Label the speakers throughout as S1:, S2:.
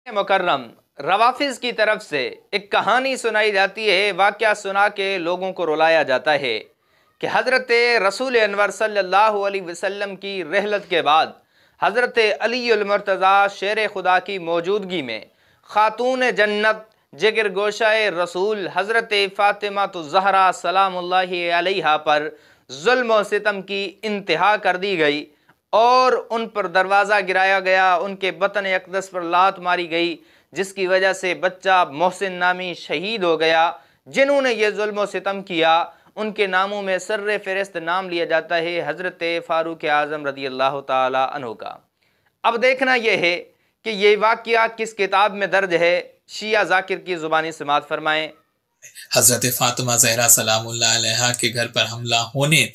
S1: مکرم روافظ کی طرف سے ایک کہانی سنائی جاتی ہے، واقعہ سنا کے لوگوں کو رلایا جاتا ہے کہ حضرت رسول انور صلی اللہ علیہ وسلم کی رحلت کے بعد حضرت علی المرتضیٰ شیر خدا کی موجودگی میں خاتون جنت جگر گوشہ رسول حضرت فاطمہ الزہرا سلام اللہ علیہا پر ظلم و ستم کی انتہا کر دی گئی اور ان پر دروازہ گرایا گیا، ان کے بطن اقدس پر لات ماری گئی، جس کی وجہ سے بچہ محسن نامی شہید ہو گیا۔ جنہوں نے یہ ظلم و ستم کیا ان کے ناموں میں سر فہرست نام لیا جاتا ہے حضرت فاروق اعظم رضی اللہ تعالی عنہ کا۔ اب دیکھنا یہ ہے کہ یہ واقعہ کس کتاب میں درج ہے، شیعہ ذاکر کی زبانی سماعت فرمائیں۔
S2: حضرت فاطمہ زہرا سلام اللہ علیہا کے گھر پر حملہ ہونے،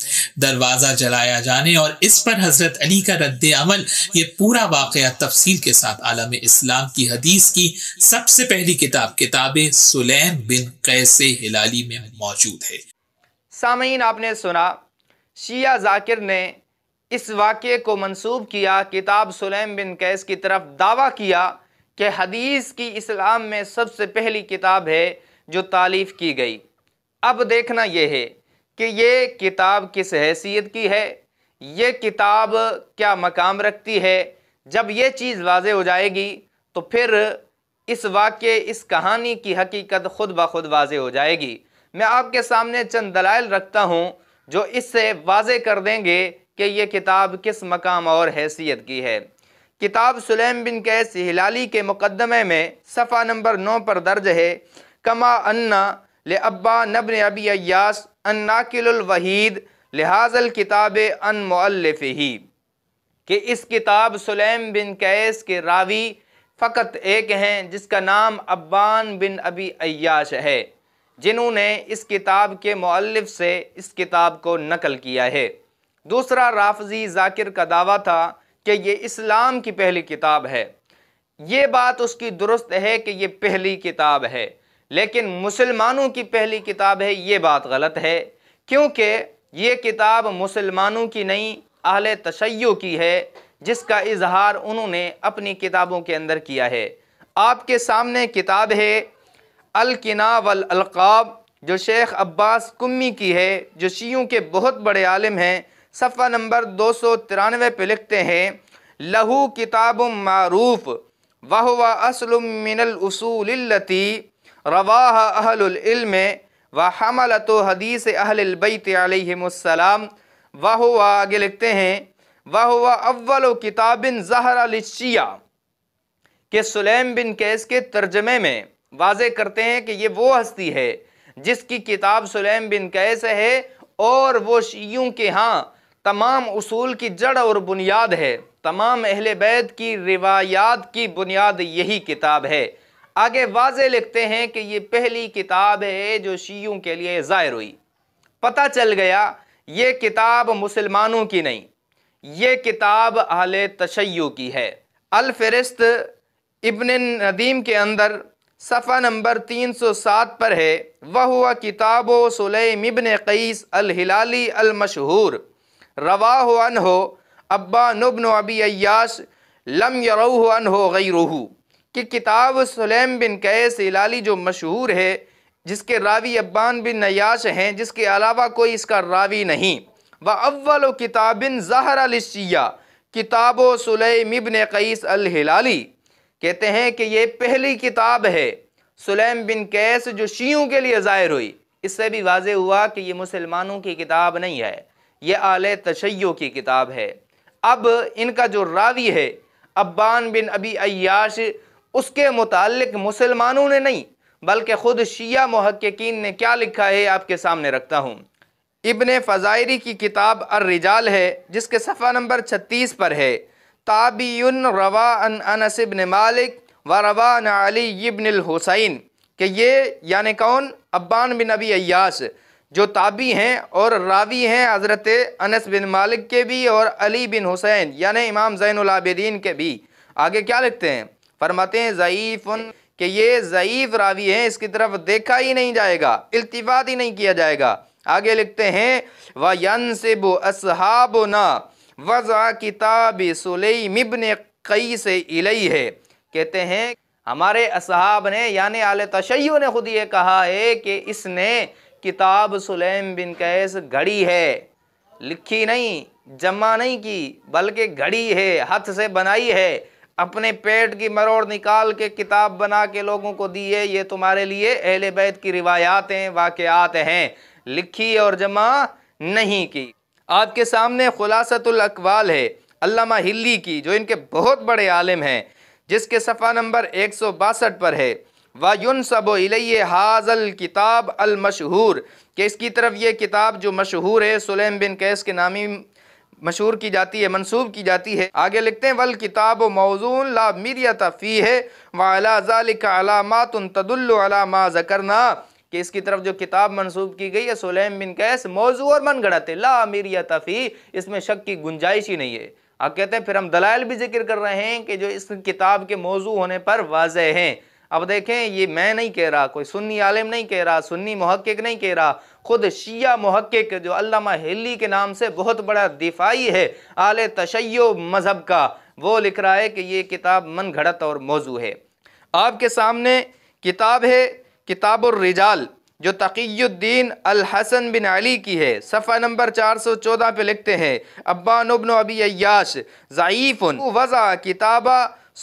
S2: دروازہ جلایا جانے اور اس پر حضرت علی کا رد عمل، یہ پورا واقعہ تفصیل کے ساتھ عالم اسلام کی حدیث کی سب سے پہلی کتاب سلیم بن قیس ہلالی میں موجود ہے۔
S1: سامعین، آپ نے سنا، شیعہ ذاکر نے اس واقعے کو منسوب کیا کتاب سلیم بن قیس کی طرف، دعویٰ کیا کہ حدیث کی اسلام میں سب سے پہلی کتاب ہے جو تالیف کی گئی۔ اب دیکھنا یہ ہے کہ یہ کتاب کس حیثیت کی ہے، یہ کتاب کیا مقام رکھتی ہے۔ جب یہ چیز واضح ہو جائے گی تو پھر اس واقعے، اس کہانی کی حقیقت خود بخود واضح ہو جائے گی۔ میں آپ کے سامنے چند دلائل رکھتا ہوں جو اس سے واضح کر دیں گے کہ یہ کتاب کس مقام اور حیثیت کی ہے۔ کتاب سلیم بن قیس ہلالی کے مقدمے میں صفحہ نمبر 9 پر درج ہے، کما انا لعبان بن ابی ایاس الناقل الوحید لہذا الکتاب ان مؤلفہ، کہ اس کتاب سلیم بن قیس کے راوی فقط ایک ہیں جس کا نام عبان بن ابی ایاش ہے، جنہوں نے اس کتاب کے مؤلف سے اس کتاب کو نقل کیا ہے۔ دوسرا، رافضی ذاکر کا دعویٰ تھا کہ یہ اسلام کی پہلی کتاب ہے۔ یہ بات اس کی درست ہے کہ یہ پہلی کتاب ہے، لیکن مسلمانوں کی پہلی کتاب ہے، یہ بات غلط ہے، کیونکہ یہ کتاب مسلمانوں کی نہیں، اہل تشیع کی ہے، جس کا اظہار انہوں نے اپنی کتابوں کے اندر کیا ہے۔ آپ کے سامنے کتاب ہے الکنا والالقاب، جو شیخ عباس قمی کی ہے، جو شیعوں کے بہت بڑے عالم ہیں۔ صفحہ نمبر 293 پہ لکھتے ہیں، لہو کتاب معروف وہو اصل من الاصول التی رواہ اہل العلم وحملت حدیث اہل البیت علیہم السلام، وہو، آگے لکھتے ہیں، وہو اول کتاب ظہر للشیعہ، کہ سلیم بن قیس کے ترجمے میں واضح کرتے ہیں کہ یہ وہ ہستی ہے جس کی کتاب سلیم بن قیس ہے، اور وہ شیعوں کے ہاں تمام اصول کی جڑ اور بنیاد ہے، تمام اہل بیت کی روایات کی بنیاد یہی کتاب ہے۔ آگے واضح لکھتے ہیں کہ یہ پہلی کتاب ہے جو شیعوں کے لیے ظاہر ہوئی۔ پتہ چل گیا یہ کتاب مسلمانوں کی نہیں، یہ کتاب اہل تشیع کی ہے۔ الفہرست ابن ندیم کے اندر صفحہ نمبر 307 پر ہے، وَهُوَ کتاب سلیم ابن قیس الہلالی المشہور رواہ عنہ عبان بن ابی ایاش لم یروہ عنہ غیرہ، کہ کتاب سلیم بن قیس ہلالی جو مشہور ہے، جس کے راوی عبان بن ایاش ہیں، جس کے علاوہ کوئی اس کا راوی نہیں۔ وَأَوَّلُ کتاب ظَہَرَ لِلشِّیَّعِ کتاب سلیم ابن قیس الہلالی، کہتے ہیں کہ یہ پہلی کتاب ہے سلیم بن قیس جو شیعوں کے لیے ظاہر ہوئی۔ اس سے بھی واضح ہوا کہ یہ مسلمانوں کی کتاب نہیں ہے، یہ اہل تشیع کی کتاب ہے۔ اب ان کا جو راوی ہے عبان بن ابی ایاش، اس کے متعلق مسلمانوں نے نہیں بلکہ خود شیعہ محققین نے کیا لکھا ہے آپ کے سامنے رکھتا ہوں۔ ابن فزائری کی کتاب الرجال ہے، جس کے صفحہ نمبر 36 پر ہے، تابعی روا عن انس بن مالک و روا عن علی بن الحسین، کہ یہ یعنی کون؟ عبان بن ابی ایاش، جو تابعی ہیں اور راوی ہیں حضرت انس بن مالک کے بھی اور علی بن حسین یعنی امام زین العابدین کے بھی۔ آگے کیا لکھتے ہیں؟ فرماتے ہیں ضعیف، کہ یہ ضعیف راوی ہیں، اس کی طرف دیکھا ہی نہیں جائے گا، التفات ہی نہیں کیا جائے گا۔ آگے لکھتے ہیں وَيَنْسِبُ أَصْحَابُنَا وَضْعَ كِتَابِ سُلَيْمِ ابْنِ قَيْسِ إِلَيْهِ، کہتے ہیں ہمارے اصحاب نے یعنی اہل تشیع نے خود یہ کہا ہے کہ اس نے کتاب سلیم بن قیس گھڑی ہے، لکھی نہیں، جمع نہیں کی، بلکہ گھڑی ہے، ہاتھ سے بنائی ہے، اپنے پیٹ کی مروڑ نکال کے کتاب بنا کے لوگوں کو دی ہے۔ یہ تمہارے لیے اہل بیت کی روایات ہیں، واقعات ہیں، لکھی اور جمع نہیں کی۔ آپ کے سامنے خلاصۃ الاقوال ہے علامہ ہلی کی، جو ان کے بہت بڑے عالم ہیں، جس کے صفحہ نمبر 162 پر ہے وَيُنْسَبُ إِلَيْهِ هَذَا الْكِتَابُ الْمَشْهُورُ، کہ اس کی طرف یہ کتاب جو مشہور ہے سلیم بن قیس کے نامی مشہور کی جاتی ہے، منسوب کی جاتی ہے۔ آگے لکھتے ہیں وَالْكِتَابُ مَوْضُوعٌ لَا مِرْيَةَ فِيهِ وَعَلَى ذَلِكَ عَلَامَاتٌ تَدُلُّ عَلَى مَا ذَكَرْنَا، کہ اس کی طرف جو کتاب منسوب کی گئی ہے سلیم بن قیس موضوع اور من گھڑت ہے، لا مِرْيَةَ فِيهِ، اس میں شک کی گنجائش ہی نہیں ہے۔ آپ کہتے ہیں پھر ہم دلائل بھی ذکر کر رہے ہیں کہ جو اس کتاب کے موضوع ہونے پر واضح ہیں۔ اب دیکھیں یہ میں نہیں کہہ رہا، کوئی سنی عالم نہیں کہہ رہا، سنی محقق نہیں کہہ رہا، خود شیعہ محقق جو علامہ ہلی کے نام سے بہت بڑا دفاعی ہے اہل تشیع مذہب کا، وہ لکھ رہا ہے کہ یہ کتاب من گھڑت اور موضوع ہے۔ آپ کے سامنے کتاب ہے کتاب الرجال، جو تقی الدین الحسن بن علی کی ہے، صفحہ نمبر 414 پہ لکھتے ہیں ابان ابن ابی عیاش ضعیف وضع کتاب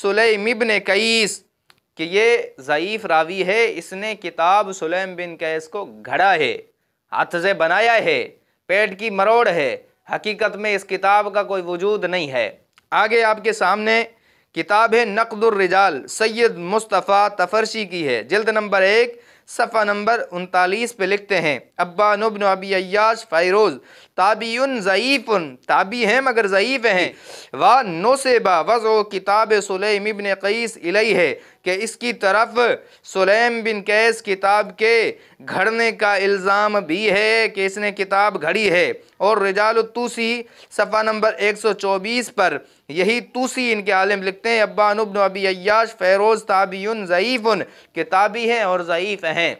S1: سلیم ابن قیس، کہ یہ ضعیف راوی ہے، اس نے کتاب سلیم بن قیس کو گھڑا ہے، ہاتھ سے بنایا ہے، پیٹ کی مروڑ ہے، حقیقت میں اس کتاب کا کوئی وجود نہیں ہے۔ آگے آپ کے سامنے کتاب ہے نقد الرجال، سید مصطفیٰ تفرشی کی ہے، جلد نمبر 1 صفحہ نمبر 39 پہ لکھتے ہیں ابان ابن ابی عیاش فیروز تابعی ضعیف، تابعی ہیں مگر ضعیف ہیں، وَنُسِبَ وَضْعُ کتاب سلیم ابن قیس الیہ، کہ اس کی طرف سلیم بن قیس کتاب کے گھڑنے کا الزام بھی ہے کہ اس نے کتاب گھڑی ہے۔ اور رجال الطوسی صفحہ نمبر 124 پر یہی طوسی ان کے عالم لکھتے ہیں ابان ابن ابی عیاش فیروز تابعی ضعیف، کہ تابعی ہیں اور ضعیف ہیں۔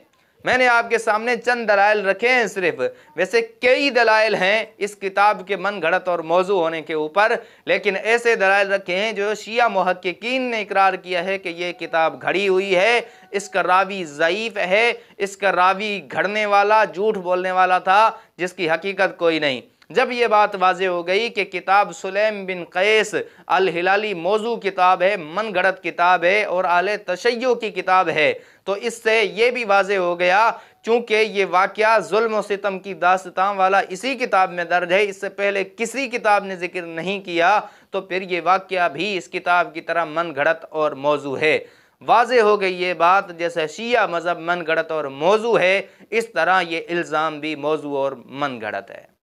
S1: میں نے آپ کے سامنے چند دلائل رکھے ہیں صرف، ویسے کئی دلائل ہیں اس کتاب کے من گھڑت اور موضوع ہونے کے اوپر، لیکن ایسے دلائل رکھے ہیں جو شیعہ محققین نے اقرار کیا ہے کہ یہ کتاب گھڑی ہوئی ہے، اس کا راوی ضعیف ہے، اس کا راوی گھڑنے والا جھوٹ بولنے والا تھا جس کی حقیقت کوئی نہیں۔ جب یہ بات واضح ہو گئی کہ کتاب سلیم بن قیس الہلالی موضوع کتاب ہے، من گھڑت کتاب ہے اور اہل تشیع کی کتاب ہے، تو اس سے یہ بھی واضح ہو گیا چونکہ یہ واقعہ ظلم و ستم کی داستان والا اسی کتاب میں درج ہے، اس سے پہلے کسی کتاب نے ذکر نہیں کیا، تو پھر یہ واقعہ بھی اس کتاب کی طرح من گھڑت اور موضوع ہے۔ واضح ہو گئی یہ بات، جیسے شیعہ مذہب من گھڑت اور موضوع ہے، اس طرح یہ الزام بھی موضوع اور من گھڑت ہے۔